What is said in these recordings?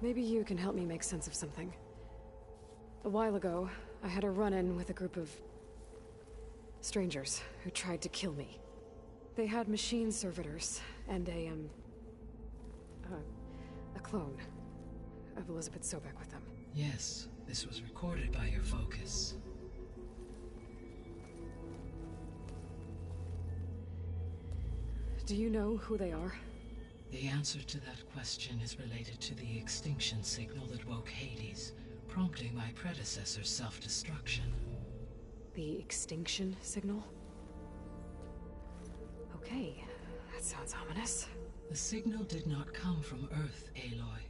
Maybe you can help me make sense of something. A while ago, I had a run-in with a group of strangers who tried to kill me. They had machine servitors and a clone of Elizabeth Sobek with them. Yes, this was recorded by your focus. Do you know who they are? The answer to that question is related to the extinction signal that woke Hades, prompting my predecessor's self-destruction. The extinction signal? Okay, that sounds ominous. The signal did not come from Earth, Aloy.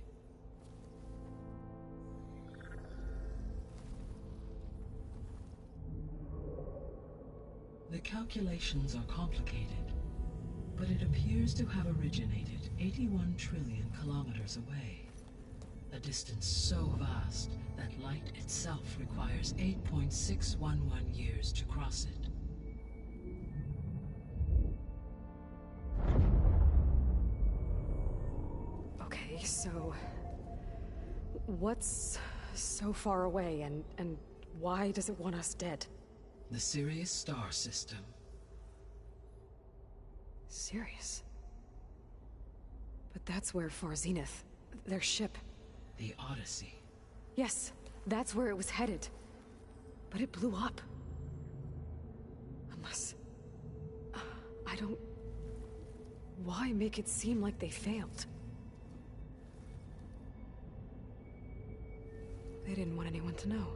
The calculations are complicated, but it appears to have originated 81 trillion kilometers away. A distance so vast that light itself requires 8.611 years to cross it. Okay, so... what's so far away, and why does it want us dead? The Sirius star system. Sirius? But that's where Far Zenith, their ship... The Odyssey. Yes, that's where it was headed. But it blew up. Unless... I don't... Why make it seem like they failed? They didn't want anyone to know.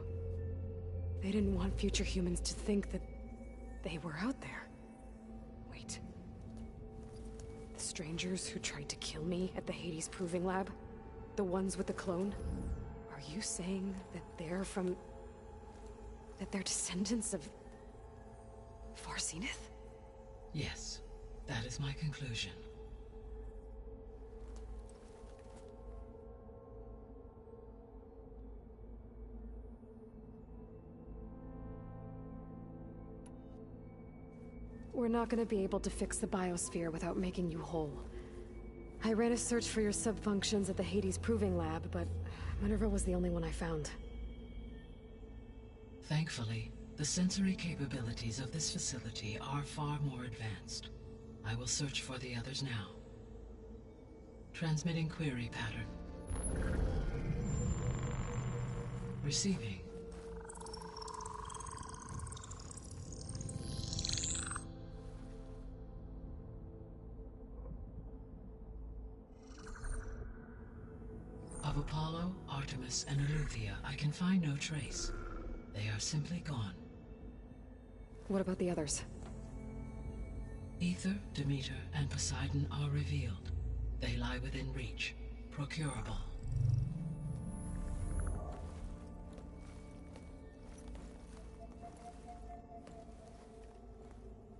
They didn't want future humans to think that they were out there. Wait. The strangers who tried to kill me at the Hades Proving Lab? The ones with the clone? Are you saying that they're from... that they're descendants of... Far Zenith? Yes, that is my conclusion. We're not gonna be able to fix the biosphere without making you whole. I ran a search for your sub-functions at the Hades Proving Lab, but Minerva was the only one I found. Thankfully, the sensory capabilities of this facility are far more advanced. I will search for the others now. Transmitting query pattern. Receiving. Of Apollo, Artemis, and Eleuthia, I can find no trace. They are simply gone. What about the others? Ether, Demeter, and Poseidon are revealed. They lie within reach, procurable.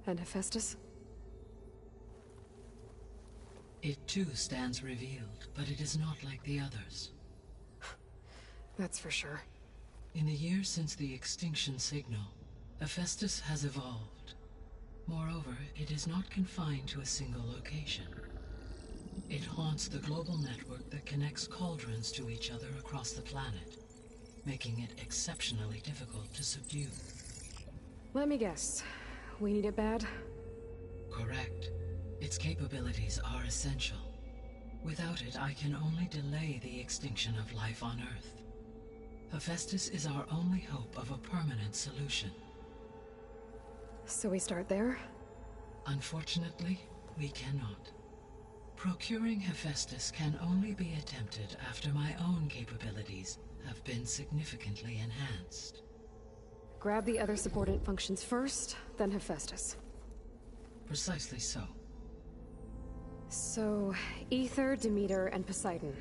And Hephaestus? It too stands revealed, but it is not like the others. That's for sure. In the years since the extinction signal, Hephaestus has evolved. Moreover, it is not confined to a single location. It haunts the global network that connects cauldrons to each other across the planet, making it exceptionally difficult to subdue. Let me guess. We need it bad? Correct. Its capabilities are essential. Without it, I can only delay the extinction of life on Earth. Hephaestus is our only hope of a permanent solution. So we start there? Unfortunately, we cannot. Procuring Hephaestus can only be attempted after my own capabilities have been significantly enhanced. Grab the other subordinate functions first, then Hephaestus. Precisely so. So, Ether, Demeter, and Poseidon.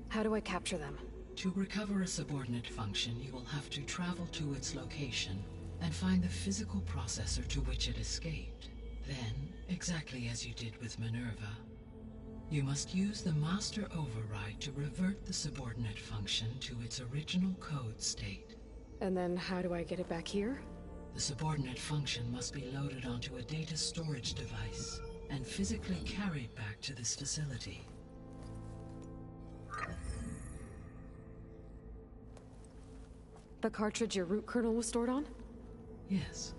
How do I capture them? To recover a subordinate function, you will have to travel to its location and find the physical processor to which it escaped. Then, exactly as you did with Minerva, you must use the master override to revert the subordinate function to its original code state. And then how do I get it back here? The subordinate function must be loaded onto a data storage device and physically carried back to this facility. The cartridge your root kernel was stored on? Yes.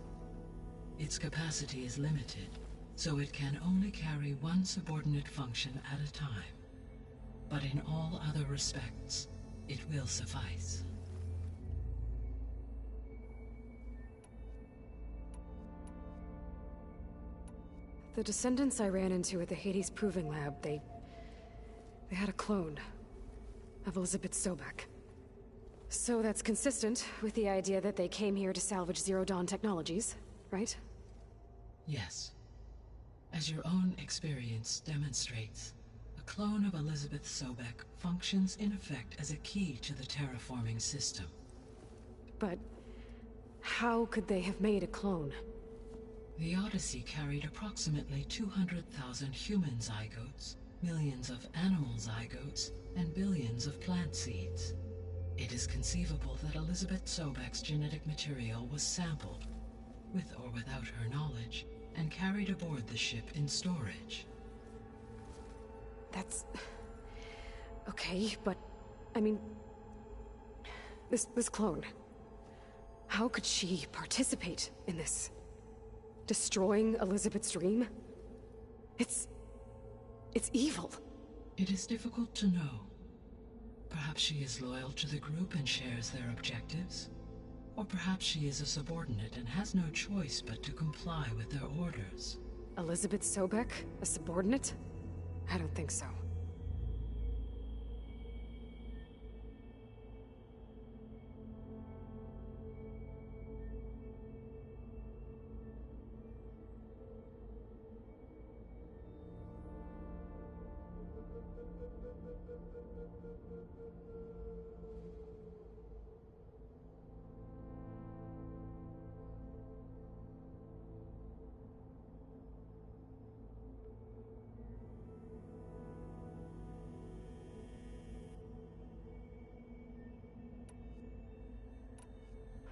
Its capacity is limited, so it can only carry one subordinate function at a time. But in all other respects, it will suffice. The descendants I ran into at the Hades Proving Lab, they had a clone of Elizabeth Sobek. So that's consistent with the idea that they came here to salvage Zero Dawn technologies, right? Yes. As your own experience demonstrates, a clone of Elizabeth Sobek functions in effect as a key to the terraforming system. But how could they have made a clone? The Odyssey carried approximately 200,000 human zygotes, millions of animal zygotes, and billions of plant seeds. It is conceivable that Elizabeth Sobek's genetic material was sampled, with or without her knowledge, and carried aboard the ship in storage. That's... okay, but... I mean... This clone... how could she participate in this? Destroying Elizabeth's dream? It's evil. It is difficult to know. Perhaps she is loyal to the group and shares their objectives. Or perhaps she is a subordinate and has no choice but to comply with their orders. Elizabeth Sobek? A subordinate? I don't think so.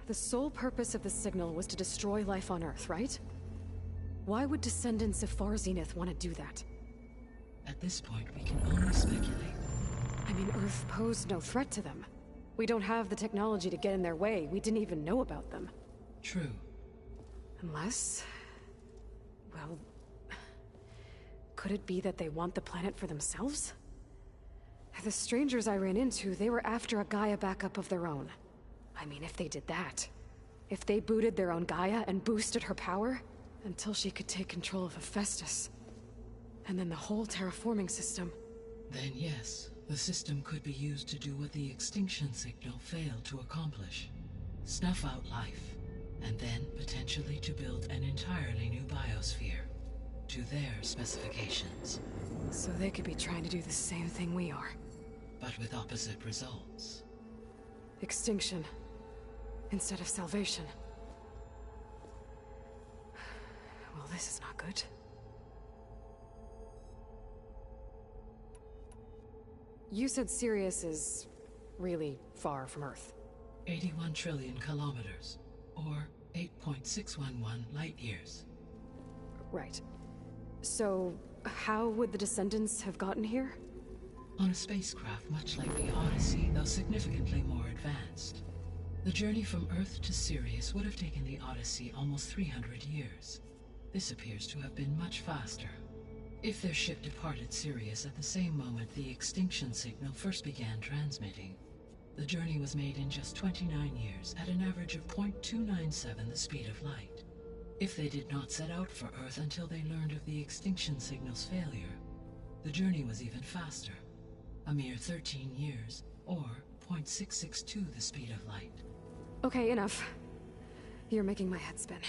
The sole purpose of the signal was to destroy life on Earth, right? Why would descendants of Far Zenith want to do that? At this point, we can only speculate. I mean, Earth posed no threat to them. We don't have the technology to get in their way. We didn't even know about them. True. Unless... well... could it be that they want the planet for themselves? The strangers I ran into, they were after a Gaia backup of their own. I mean, if they did that... if they booted their own Gaia and boosted her power... until she could take control of Hephaestus... and then the whole terraforming system... Then yes, the system could be used to do what the extinction signal failed to accomplish. Snuff out life, and then potentially to build an entirely new biosphere. To their specifications. So they could be trying to do the same thing we are. But with opposite results. Extinction. Instead of salvation. Well, this is not good. You said Sirius is really far from Earth. 81 trillion kilometers, or 8.611 light years. Right. So, how would the descendants have gotten here? On a spacecraft much like the Odyssey, though significantly more advanced. The journey from Earth to Sirius would have taken the Odyssey almost 300 years. This appears to have been much faster. If their ship departed Sirius at the same moment the extinction signal first began transmitting, the journey was made in just 29 years at an average of 0.297 the speed of light. If they did not set out for Earth until they learned of the extinction signal's failure, the journey was even faster, a mere 13 years, or 0.662 the speed of light. Okay, enough. You're making my head spin.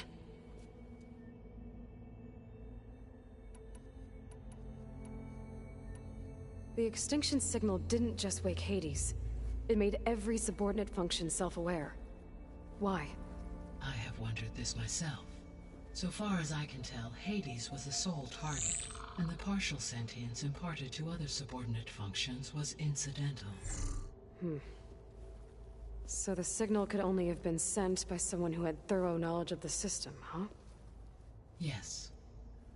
The extinction signal didn't just wake Hades. It made every subordinate function self-aware. Why? I have wondered this myself. So far as I can tell, Hades was the sole target, and the partial sentience imparted to other subordinate functions was incidental. So the signal could only have been sent by someone who had thorough knowledge of the system, huh? Yes.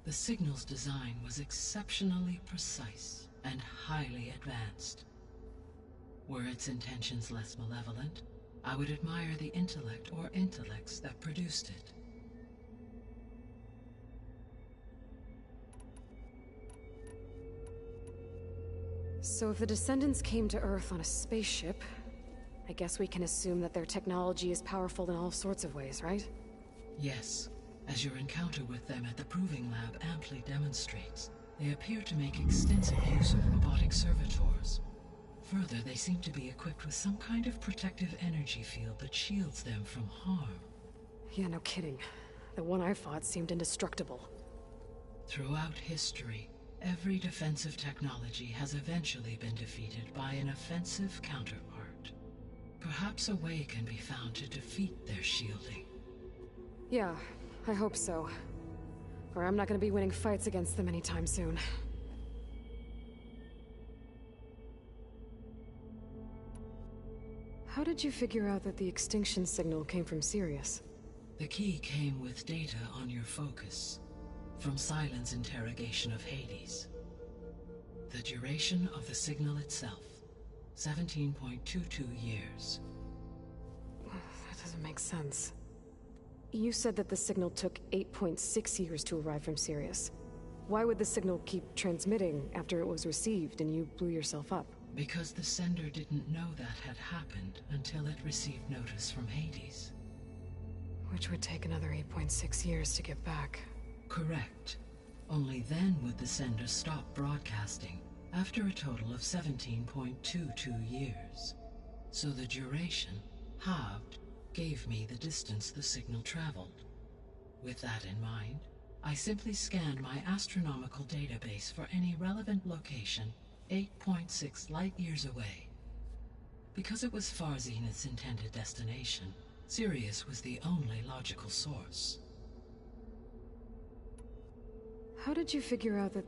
The signal's design was exceptionally precise and highly advanced. Were its intentions less malevolent? I would admire the intellect or intellects that produced it. So if the descendants came to Earth on a spaceship, I guess we can assume that their technology is powerful in all sorts of ways, right? Yes, as your encounter with them at the Proving Lab amply demonstrates, they appear to make extensive use of robotic servitors. Further, they seem to be equipped with some kind of protective energy field that shields them from harm. Yeah, no kidding. The one I fought seemed indestructible. Throughout history, every defensive technology has eventually been defeated by an offensive counterpart. Perhaps a way can be found to defeat their shielding. Yeah, I hope so. Or I'm not gonna be winning fights against them anytime soon. How did you figure out that the extinction signal came from Sirius? The key came with data on your focus, from Silent's interrogation of Hades. The duration of the signal itself, 17.22 years. That doesn't make sense. You said that the signal took 8.6 years to arrive from Sirius. Why would the signal keep transmitting after it was received and you blew yourself up? Because the sender didn't know that had happened until it received notice from Hades. Which would take another 8.6 years to get back. Correct. Only then would the sender stop broadcasting, after a total of 17.22 years. So the duration, halved, gave me the distance the signal traveled. With that in mind, I simply scanned my astronomical database for any relevant location 8.6 light-years away. Because it was far Zenith's intended destination, Sirius was the only logical source. How did you figure out that...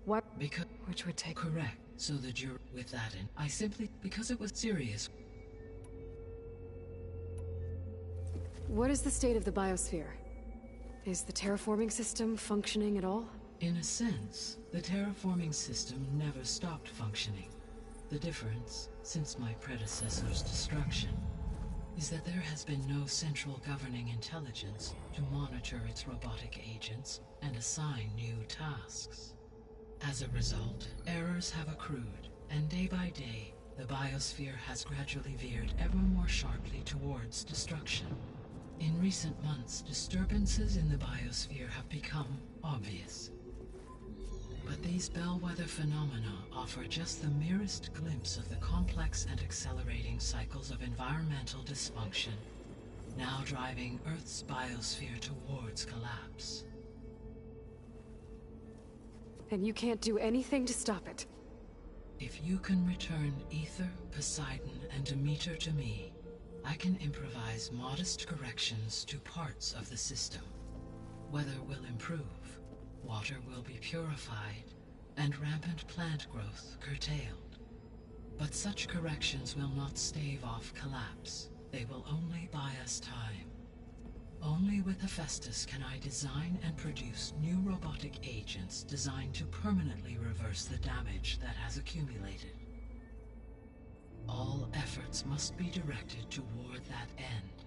What? Because... Which would take... Correct. So the with that in... I simply... Because it was Sirius... What is the state of the biosphere? Is the terraforming system functioning at all? In a sense, the terraforming system never stopped functioning. The difference, since my predecessor's destruction, is that there has been no central governing intelligence to monitor its robotic agents and assign new tasks. As a result, errors have accrued, and day by day, the biosphere has gradually veered ever more sharply towards destruction. In recent months, disturbances in the biosphere have become obvious. But these bellwether phenomena offer just the merest glimpse of the complex and accelerating cycles of environmental dysfunction, now driving Earth's biosphere towards collapse. And you can't do anything to stop it? If you can return Ether, Poseidon, and Demeter to me, I can improvise modest corrections to parts of the system. Weather will improve, water will be purified, and rampant plant growth curtailed. But such corrections will not stave off collapse. They will only buy us time. Only with Hephaestus can I design and produce new robotic agents designed to permanently reverse the damage that has accumulated. All efforts must be directed toward that end.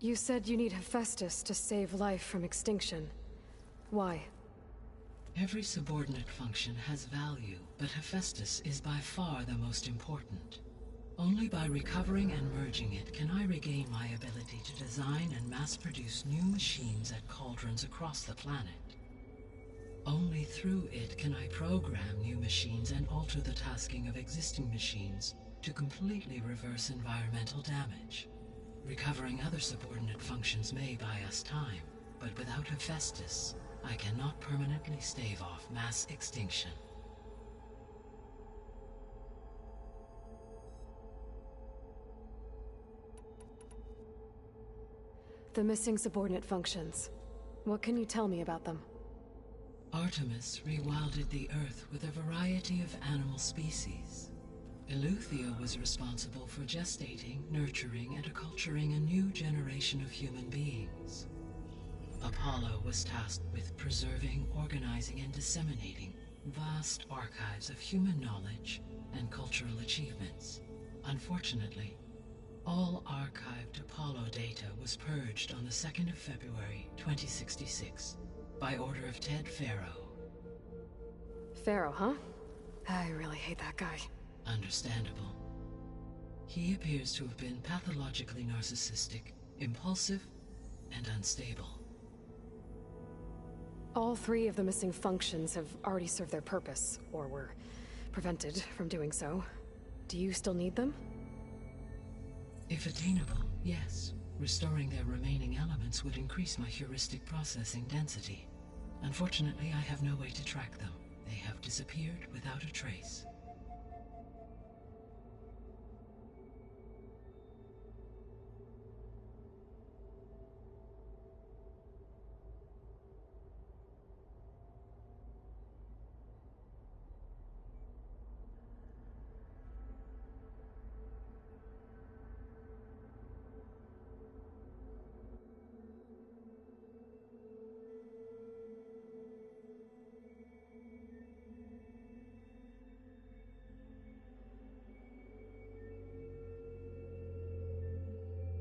You said you need Hephaestus to save life from extinction. Why? Every subordinate function has value, but Hephaestus is by far the most important. Only by recovering and merging it can I regain my ability to design and mass-produce new machines at cauldrons across the planet. Only through it can I program new machines and alter the tasking of existing machines to completely reverse environmental damage. Recovering other subordinate functions may buy us time, but without Hephaestus, I cannot permanently stave off mass extinction. The missing subordinate functions. What can you tell me about them? Artemis rewilded the Earth with a variety of animal species. Eleuthia was responsible for gestating, nurturing, and acculturating a new generation of human beings. Apollo was tasked with preserving, organizing, and disseminating vast archives of human knowledge and cultural achievements. Unfortunately, all archived Apollo data was purged on the 2nd of February, 2066, by order of Ted Faro. Pharaoh, huh? I really hate that guy. Understandable. He appears to have been pathologically narcissistic, impulsive, and unstable. All 3 of the missing functions have already served their purpose, or were prevented from doing so. Do you still need them? If attainable, yes. Restoring their remaining elements would increase my heuristic processing density. Unfortunately, I have no way to track them. They have disappeared without a trace.